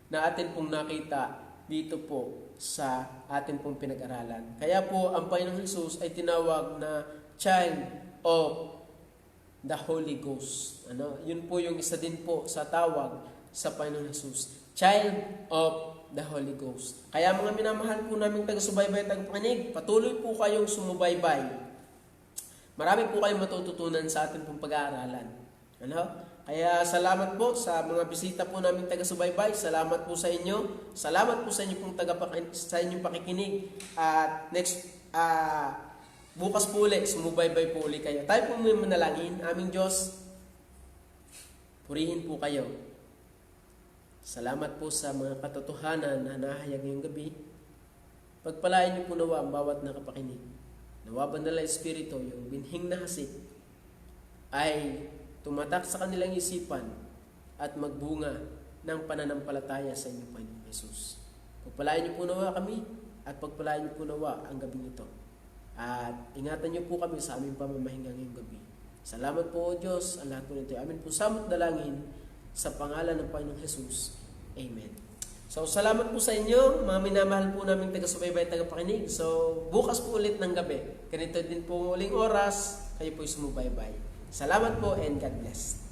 na atin pong nakita dito po sa atin pong pinag-aralan. Kaya po ang Panginoong Hesus ay tinawag na child of the Holy Ghost. Yun po yung isa din po sa tawag sa Panginoong Hesus. Child of the Holy Ghost. Kaya mga minamahal po namin taga-subaybay at tagapakinig, patuloy po kayong sumubaybay. Marami po kayong matututunan sa atin pong pag-aaralan. Kaya salamat po sa mga bisita po namin taga-subaybay. Salamat po sa inyo. Salamat po sa inyo pong sa inyong pakikinig. At bukas po ulit, sumubaybay po ulit kayo. Tayo po may manalangin. Aming Diyos, purihin po kayo. Salamat po sa mga katotohanan na nahayag ngayong gabi. Pagpalain niyo po nawa ang bawat nakapakinig. Nawa Banal na Espiritu, yung binhing na hasik, ay tumatak sa kanilang isipan at magbunga ng pananampalataya sa inyo, Panginoon Jesus. Pagpalain niyo po nawa kami at pagpalain niyo po nawa ang gabing ito. At ingatan niyo po kami sa aming pamamahinga ngayong gabi. Salamat po, O Diyos, ang lahat po nito. Amin po samot dalangin sa pangalan ng Panginoong Jesus. Amen. So, salamat po sa inyo, mga minamahal po namin taga-subaybay, taga-pakinig. So, bukas po ulit ng gabi. Ganito din po uling oras, kayo po'y sumubaybay. Salamat po and God bless.